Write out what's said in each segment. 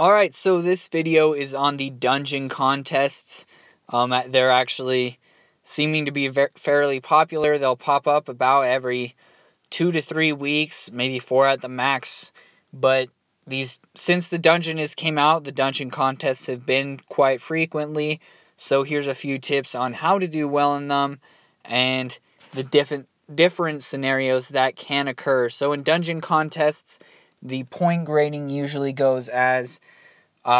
Alright, so this video is on the dungeon contests. They're actually seeming to be fairly popular. They'll pop up about every 2 to 3 weeks, maybe 4 at the max. But since the dungeon came out, the dungeon contests have been quite frequently. So here's a few tips on how to do well in them and the different scenarios that can occur. So in dungeon contests, the point grading usually goes as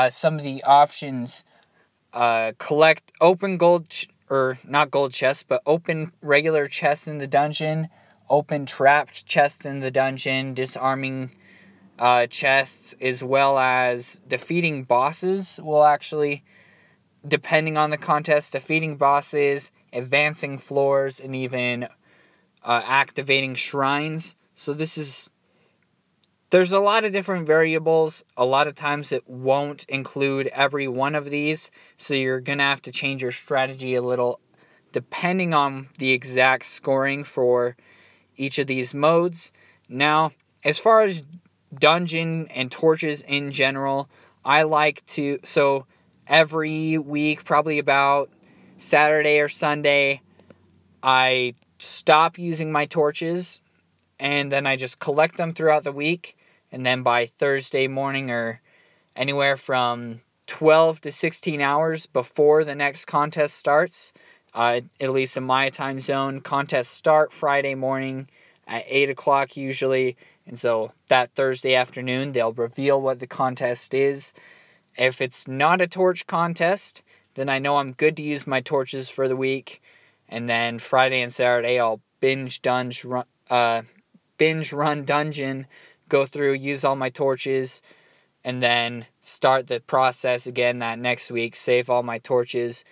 some of the options: collect open not gold chests, but open regular chests in the dungeon, open trapped chests in the dungeon, disarming chests, as well as defeating bosses will actually, depending on the contest, defeating bosses, advancing floors, and even activating shrines. So there's a lot of different variables. A lot of times it won't include every one of these, so you're going to have to change your strategy a little depending on the exact scoring for each of these modes. Now, as far as dungeon and torches in general, so every week, probably about Saturday or Sunday, I stop using my torches, and then I just collect them throughout the week. And then by Thursday morning, or anywhere from 12 to 16 hours before the next contest starts, at least in my time zone, contests start Friday morning at 8 o'clock usually. And so that Thursday afternoon, they'll reveal what the contest is. If it's not a torch contest, then I know I'm good to use my torches for the week. And then Friday and Saturday, I'll binge run dungeon, go through, use all my torches, and then start the process again that next week, save all my torches,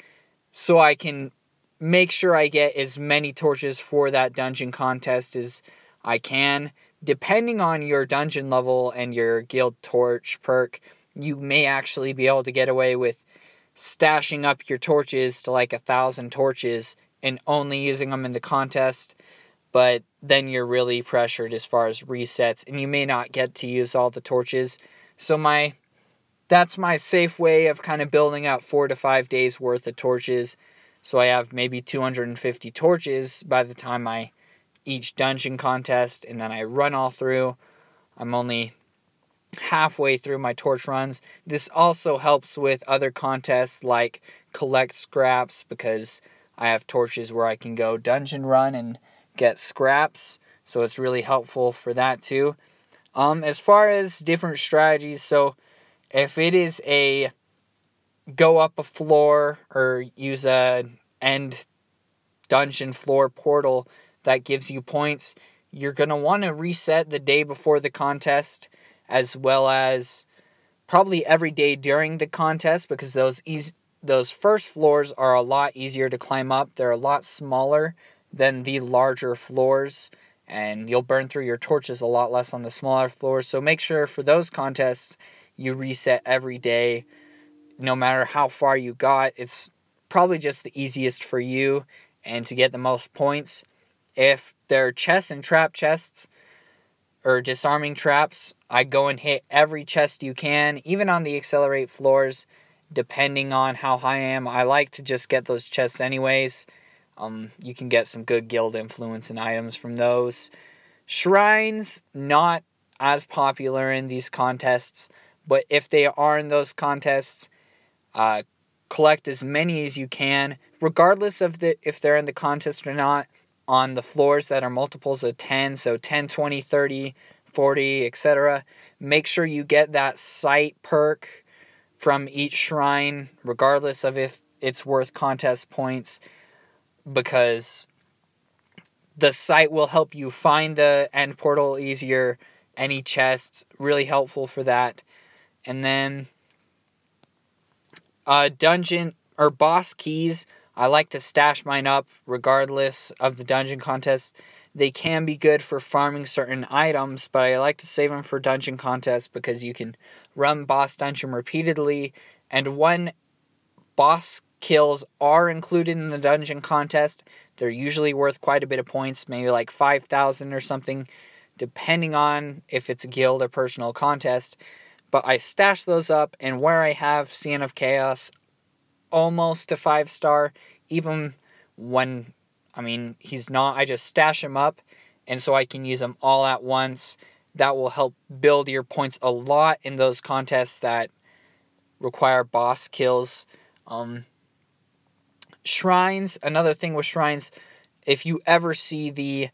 so I can make sure I get as many torches for that dungeon contest as I can. Depending on your dungeon level and your guild torch perk, you may actually be able to get away with stashing up your torches to like 1,000 torches and only using them in the contest. But then you're really pressured as far as resets, and you may not get to use all the torches. So that's my safe way of kind of building out 4 to 5 days worth of torches. So I have maybe 250 torches by the time each dungeon contest, and then I run all through. I'm only halfway through my torch runs. This also helps with other contests like collect scraps, because I have torches where I can go dungeon run and get scraps, so it's really helpful for that too. As far as different strategies, so if it is a go up a floor or use a end dungeon floor portal that gives you points, you're going to want to reset the day before the contest, as well as probably every day during the contest, because those first floors are a lot easier to climb up. They're a lot smaller than the larger floors, and you'll burn through your torches a lot less on the smaller floors. So make sure for those contests you reset every day, no matter how far you got. It's probably just the easiest for you and to get the most points. If they're chests and trap chests or disarming traps, I go and hit every chest you can, even on the accelerate floors, depending on how high I am. I like to just get those chests anyways. You can get some good guild influence and items from those. Shrines, not as popular in these contests, but if they are in those contests, collect as many as you can, regardless of if they're in the contest or not, on the floors that are multiples of 10, so 10, 20, 30, 40, etc. Make sure you get that sight perk from each shrine, regardless of if it's worth contest points, because the sight will help you find the end portal easier. Any chests, really helpful for that. And then dungeon or boss keys, I like to stash mine up regardless of the dungeon contest. They can be good for farming certain items, but I like to save them for dungeon contests, because you can run boss dungeon repeatedly, and when boss kills are included in the dungeon contest, they're usually worth quite a bit of points, maybe like 5,000 or something, depending on if it's a guild or personal contest. but I stash those up, and where I have CN of Chaos almost to 5-star, even when, he's not, I just stash him up, and so I can use them all at once. That will help build your points a lot in those contests that require boss kills. Shrines, another thing with shrines, if you ever see the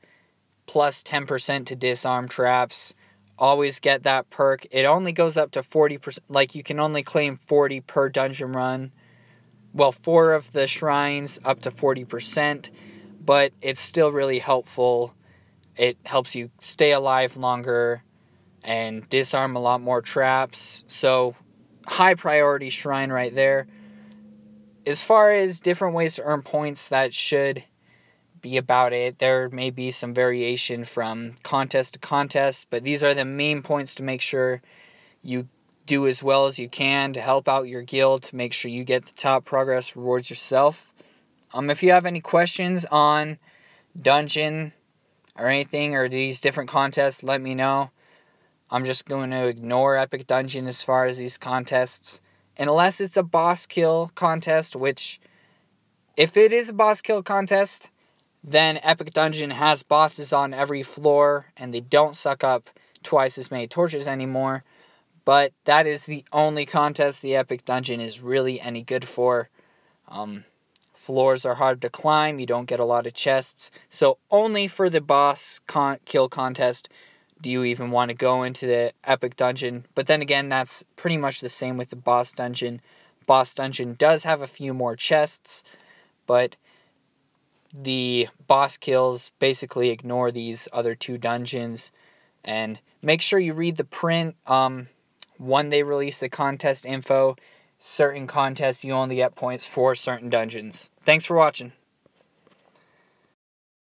plus 10% to disarm traps, always get that perk. It only goes up to 40%, like you can only claim 40 per dungeon run. Well, 4 of the shrines up to 40%, but it's still really helpful. It helps you stay alive longer and disarm a lot more traps. So, high priority shrine right there. As far as different ways to earn points, that should be about it. There may be some variation from contest to contest, but these are the main points to make sure you do as well as you can to help out your guild, to make sure you get the top progress rewards yourself. If you have any questions on dungeon or anything, or these different contests, let me know. I'm just going to ignore Epic Dungeon as far as these contests, unless it's a boss kill contest, which, if it is a boss kill contest, then Epic Dungeon has bosses on every floor, and they don't suck up twice as many torches anymore. But that is the only contest the Epic Dungeon is really any good for. Floors are hard to climb, you don't get a lot of chests, so only for the boss kill contest do you even want to go into the Epic Dungeon. But then again, that's pretty much the same with the Boss Dungeon. Boss Dungeon does have a few more chests, but the boss kills basically ignore these other 2 dungeons. And make sure you read the print when they release the contest info. Certain contests you only get points for certain dungeons. Thanks for watching.